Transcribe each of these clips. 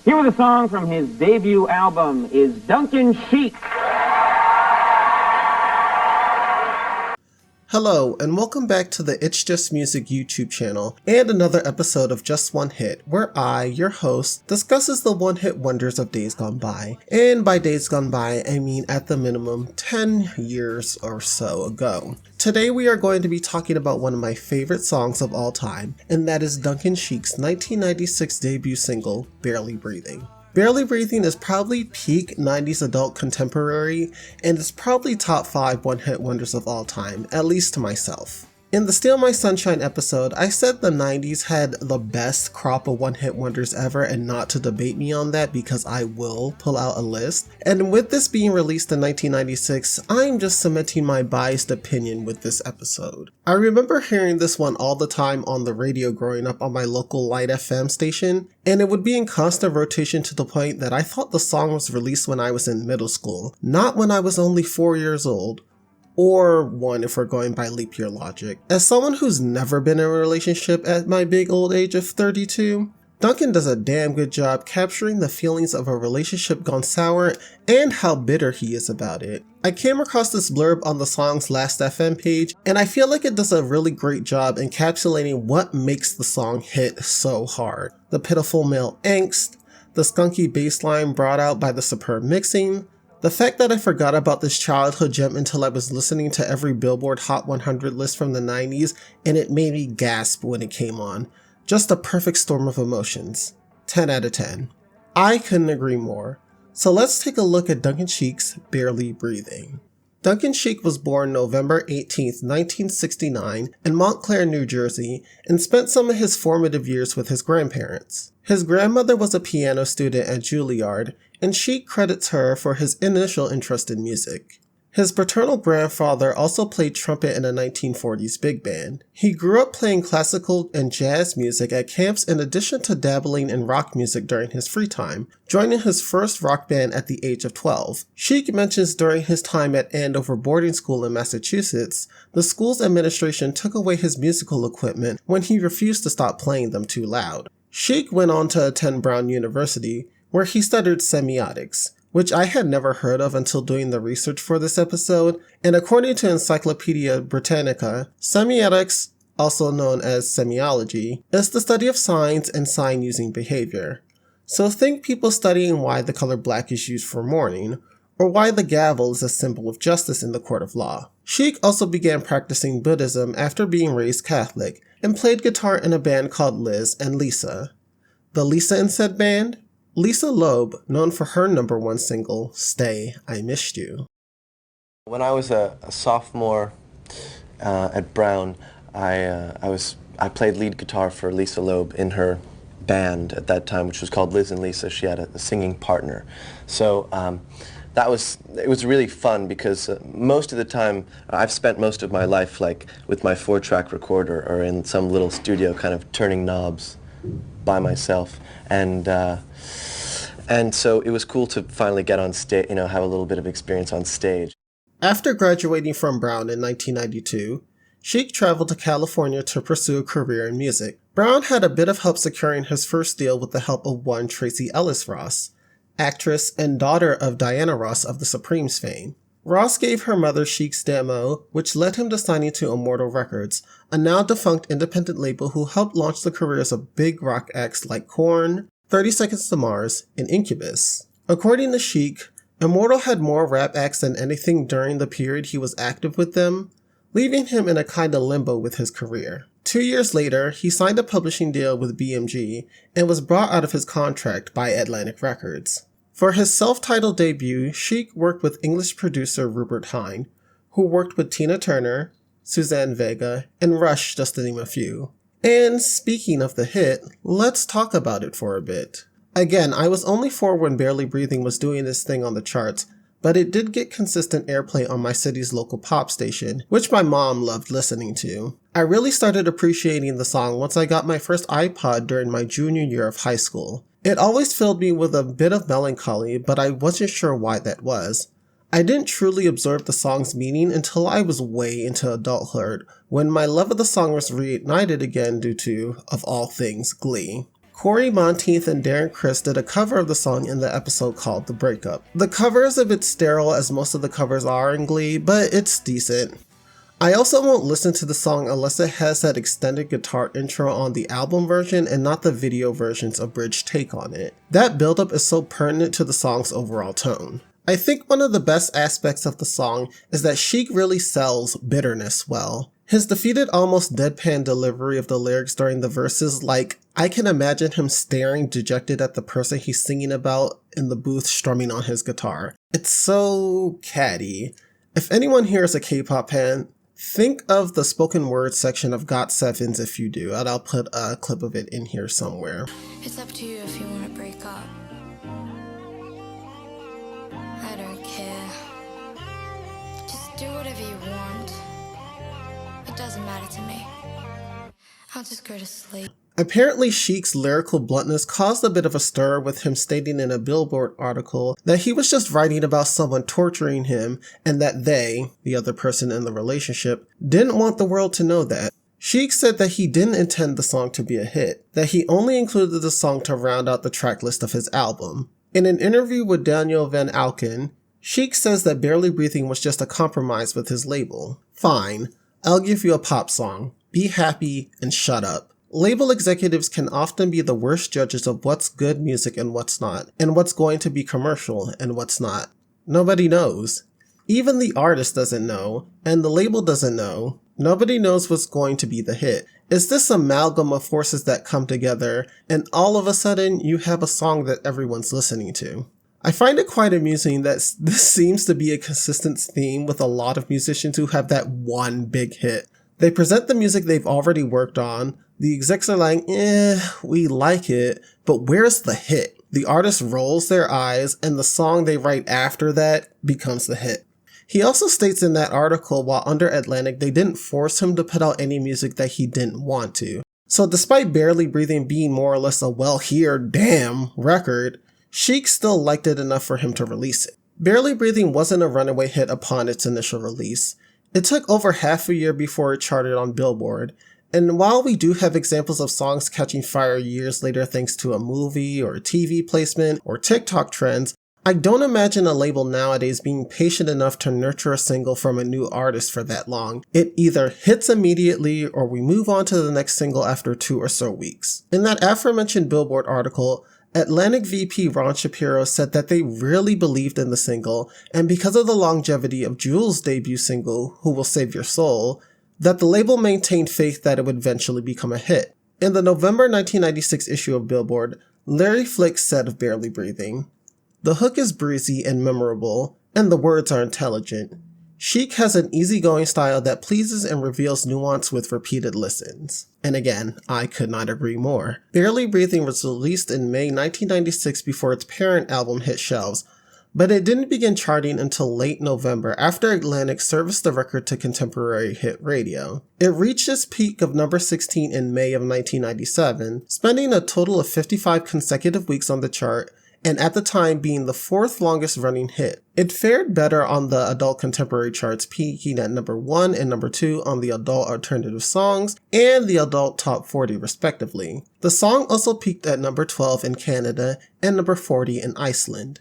Here with a song from his debut album is Duncan Sheik. Hello, and welcome back to the It's Just Music YouTube channel and another episode of Just One Hit, where I, your host, discusses the one-hit wonders of days gone by. And by days gone by, I mean at the minimum 10 years or so ago. Today we are going to be talking about one of my favorite songs of all time, and that is Duncan Sheik's 1996 debut single, Barely Breathing. Barely Breathing is probably peak 90s adult contemporary, and is probably top 5 one-hit wonders of all time, at least to myself. In the Steal My Sunshine episode, I said the 90s had the best crop of one-hit wonders ever, and not to debate me on that because I will pull out a list. And with this being released in 1996, I'm just cementing my biased opinion with this episode. I remember hearing this one all the time on the radio growing up on my local Light FM station, and it would be in constant rotation to the point that I thought the song was released when I was in middle school, not when I was only 4 years old. Or 1 if we're going by leap year logic. As someone who's never been in a relationship at my big old age of 32, Duncan does a damn good job capturing the feelings of a relationship gone sour and how bitter he is about it. I came across this blurb on the song's Last FM page, and I feel like it does a really great job encapsulating what makes the song hit so hard. The pitiful male angst, the skunky bass line brought out by the superb mixing, the fact that I forgot about this childhood gem until I was listening to every Billboard Hot 100 list from the 90s, and it made me gasp when it came on. Just a perfect storm of emotions. 10 out of 10. I couldn't agree more. So let's take a look at Duncan Sheik's Barely Breathing. Duncan Sheik was born November 18, 1969 in Montclair, New Jersey, and spent some of his formative years with his grandparents. His grandmother was a piano student at Juilliard, and Sheik credits her for his initial interest in music. His paternal grandfather also played trumpet in a 1940s big band. He grew up playing classical and jazz music at camps in addition to dabbling in rock music during his free time, joining his first rock band at the age of 12. Sheik mentions during his time at Andover boarding school in Massachusetts, the school's administration took away his musical equipment when he refused to stop playing them too loud. Sheik went on to attend Brown University, where he studied semiotics, which I had never heard of until doing the research for this episode, and according to Encyclopedia Britannica, semiotics, also known as semiology, is the study of signs and sign-using behavior. So think people studying why the color black is used for mourning, or why the gavel is a symbol of justice in the court of law. Sheik also began practicing Buddhism after being raised Catholic, and played guitar in a band called Liz and Lisa. The Lisa in said band? Lisa Loeb, known for her #1 single, Stay, I Missed You. When I was a sophomore at Brown, I played lead guitar for Lisa Loeb in her band at that time, which was called Liz and Lisa. She had a singing partner. So it was really fun because most of the time, I've spent most of my life like with my 4-track recorder or in some little studio kind of turning knobs by myself. And so it was cool to finally get on stage, have a little bit of experience on stage. After graduating from Brown in 1992, Sheik traveled to California to pursue a career in music. Brown had a bit of help securing his first deal with the help of one Tracy Ellis Ross, actress and daughter of Diana Ross of the Supremes fame. Ross gave her mother Sheik's demo, which led him to signing to Immortal Records, a now defunct independent label who helped launch the careers of big rock acts like Korn, 30 Seconds to Mars, and Incubus. According to Sheik, Immortal had more rap acts than anything during the period he was active with them, leaving him in a kind of limbo with his career. 2 years later, he signed a publishing deal with BMG and was brought out of his contract by Atlantic Records. For his self-titled debut, Sheik worked with English producer Rupert Hine, who worked with Tina Turner, Suzanne Vega, and Rush, just to name a few. And speaking of the hit, let's talk about it for a bit. Again, I was only 4 when Barely Breathing was doing this thing on the charts, but it did get consistent airplay on my city's local pop station, which my mom loved listening to. I really started appreciating the song once I got my first iPod during my junior year of high school. It always filled me with a bit of melancholy, but I wasn't sure why that was. I didn't truly absorb the song's meaning until I was way into adulthood, when my love of the song was reignited again due to, of all things, Glee. Corey Monteith and Darren Criss did a cover of the song in the episode called The Breakup. The cover is a bit sterile as most of the covers are in Glee, but it's decent. I also won't listen to the song unless it has that extended guitar intro on the album version and not the video version's abridged take on it. That buildup is so pertinent to the song's overall tone. I think one of the best aspects of the song is that Sheik really sells bitterness well. His defeated, almost deadpan delivery of the lyrics during the verses, like, I can imagine him staring dejected at the person he's singing about in the booth strumming on his guitar. It's so catty. If anyone here is a K-pop fan, think of the spoken word section of GOT7's if you do, and I'll put a clip of it in here somewhere. It's up to you if you want to break up. I don't care. Just do whatever you want. It doesn't matter to me. I'll just go to sleep. Apparently, Sheik's lyrical bluntness caused a bit of a stir, with him stating in a Billboard article that he was just writing about someone torturing him and that they, the other person in the relationship, didn't want the world to know that. Sheik said that he didn't intend the song to be a hit, that he only included the song to round out the track list of his album. In an interview with Daniel Van Alken, Sheik says that Barely Breathing was just a compromise with his label. Fine, I'll give you a pop song. Be happy and shut up. Label executives can often be the worst judges of what's good music and what's not, and what's going to be commercial and what's not. Nobody knows. Even the artist doesn't know, and the label doesn't know. Nobody knows what's going to be the hit. It's this amalgam of forces that come together, and all of a sudden you have a song that everyone's listening to. I find it quite amusing that this seems to be a consistent theme with a lot of musicians who have that one big hit. They present the music they've already worked on. The execs are like, we like it, but where's the hit? The artist rolls their eyes, and the song they write after that becomes the hit. He also states in that article while under Atlantic, they didn't force him to put out any music that he didn't want to. So despite Barely Breathing being more or less a well-heard damn record, Sheik still liked it enough for him to release it. Barely Breathing wasn't a runaway hit upon its initial release. It took over half a year before it charted on Billboard, and while we do have examples of songs catching fire years later thanks to a movie or a TV placement or TikTok trends, I don't imagine a label nowadays being patient enough to nurture a single from a new artist for that long. It either hits immediately or we move on to the next single after 2 or so weeks. In that aforementioned Billboard article, Atlantic VP Ron Shapiro said that they really believed in the single, and because of the longevity of Jewel's debut single, Who Will Save Your Soul, that the label maintained faith that it would eventually become a hit. In the November 1996 issue of Billboard, Larry Flick said of Barely Breathing, "The hook is breezy and memorable, and the words are intelligent. Sheik has an easygoing style that pleases and reveals nuance with repeated listens." And again, I could not agree more. Barely Breathing was released in May 1996 before its parent album hit shelves, but it didn't begin charting until late November after Atlantic serviced the record to contemporary hit radio. It reached its peak of number 16 in May of 1997, spending a total of 55 consecutive weeks on the chart, and at the time being the 4th longest running hit. It fared better on the adult contemporary charts, peaking at number 1 and number 2 on the adult alternative songs and the adult top 40 respectively. The song also peaked at number 12 in Canada and number 40 in Iceland.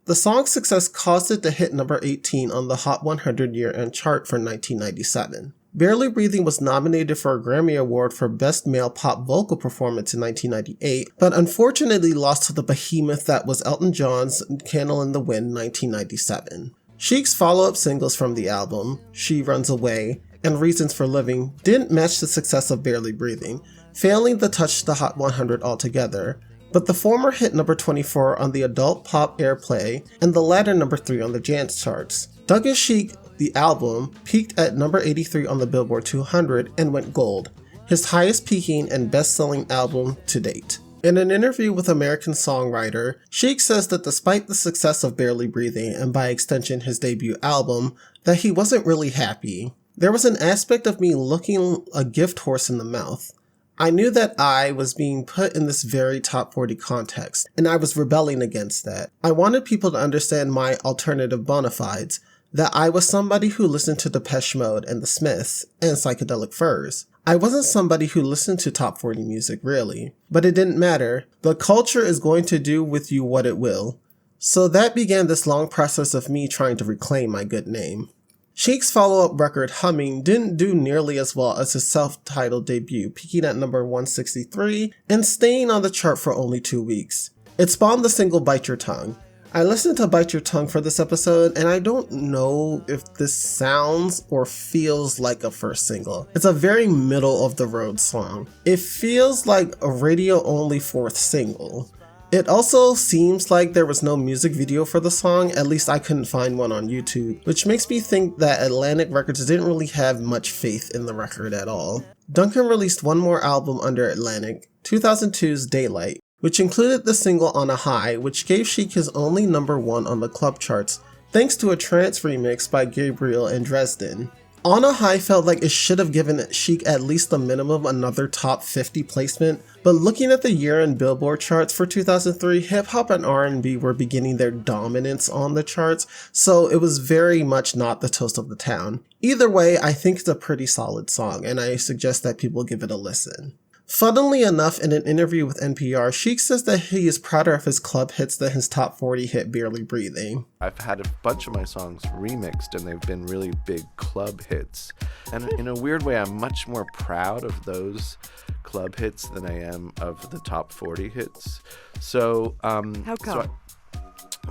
The song's success caused it to hit number 18 on the Hot 100 year-end chart for 1997. Barely Breathing was nominated for a Grammy Award for Best Male Pop Vocal Performance in 1998, but unfortunately lost to the behemoth that was Elton John's Candle in the Wind 1997. Sheik's follow-up singles from the album, She Runs Away and Reasons for Living, didn't match the success of Barely Breathing, failing to touch the Hot 100 altogether, but the former hit number 24 on the adult pop airplay and the latter number 3 on the dance charts. Duncan Sheik, the album, peaked at number 83 on the Billboard 200 and went gold, his highest peaking and best-selling album to date. In an interview with American songwriter, Sheik says that despite the success of Barely Breathing and by extension his debut album, that he wasn't really happy. "There was an aspect of me looking a gift horse in the mouth. I knew that I was being put in this very top 40 context, and I was rebelling against that. I wanted people to understand my alternative bona fides, that I was somebody who listened to Depeche Mode and the Smiths and Psychedelic Furs. I wasn't somebody who listened to top 40 music, really. But it didn't matter. The culture is going to do with you what it will. So that began this long process of me trying to reclaim my good name. Sheik's follow-up record, Humming, didn't do nearly as well as his self-titled debut, peaking at number 163 and staying on the chart for only 2 weeks. It spawned the single Bite Your Tongue. I listened to Bite Your Tongue for this episode, and I don't know if this sounds or feels like a first single. It's a very middle-of-the-road song. It feels like a radio-only fourth single. It also seems like there was no music video for the song, at least I couldn't find one on YouTube, which makes me think that Atlantic Records didn't really have much faith in the record at all. Duncan released one more album under Atlantic, 2002's Daylight, which included the single On a High, which gave Sheik his only number 1 on the club charts, thanks to a trance remix by Gabriel and Dresden. On a High felt like it should have given Sheik at least the minimum another top 50 placement, but looking at the year-end Billboard charts for 2003, hip-hop and R&B were beginning their dominance on the charts, so it was very much not the toast of the town. Either way, I think it's a pretty solid song, and I suggest that people give it a listen. Funnily enough, in an interview with NPR, Sheik says that he is prouder of his club hits than his top 40 hit Barely Breathing. I've had a bunch of my songs remixed and they've been really big club hits. And in a weird way, I'm much more proud of those club hits than I am of the top 40 hits. So, How come?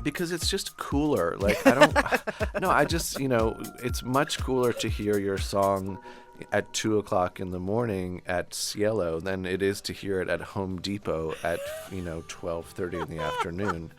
Because it's just cooler. Like, I don't, no, I just, it's much cooler to hear your song at 2 o'clock in the morning at Cielo than it is to hear it at Home Depot at 12:30 in the afternoon.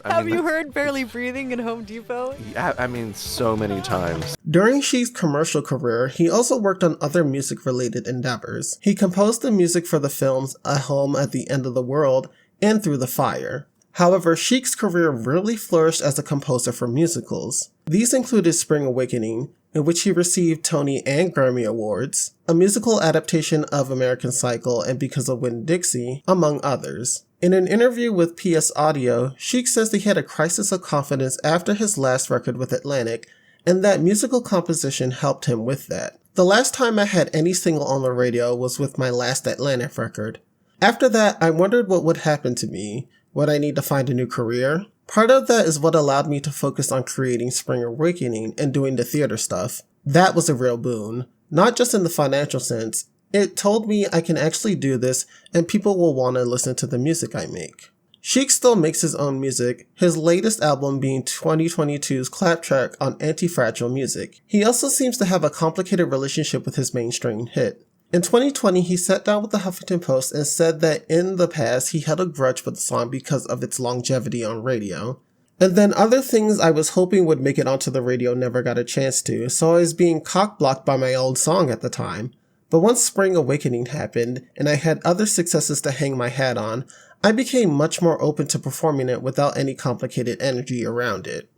Have you heard Barely Breathing in Home Depot? Yeah, I mean, so many times. During Sheik's commercial career, he also worked on other music-related endeavors. He composed the music for the films A Home at the End of the World and Through the Fire. However, Sheik's career really flourished as a composer for musicals. These included Spring Awakening, in which he received Tony and Grammy Awards, a musical adaptation of American Cycle and Because of Winn-Dixie, among others. In an interview with PS Audio, Sheik says he had a crisis of confidence after his last record with Atlantic, and that musical composition helped him with that. The last time I had any single on the radio was with my last Atlantic record. After that, I wondered what would happen to me. Would I need to find a new career? Part of that is what allowed me to focus on creating Spring Awakening and doing the theater stuff. That was a real boon. Not just in the financial sense. It told me I can actually do this and people will want to listen to the music I make. Sheik still makes his own music, his latest album being 2022's Claptrap on Anti-Fragile Music. He also seems to have a complicated relationship with his mainstream hit. In 2020, he sat down with the Huffington Post and said that in the past he held a grudge with the song because of its longevity on radio. And then other things I was hoping would make it onto the radio never got a chance to, so I was being cock-blocked by my old song at the time. But once Spring Awakening happened, and I had other successes to hang my hat on, I became much more open to performing it without any complicated energy around it.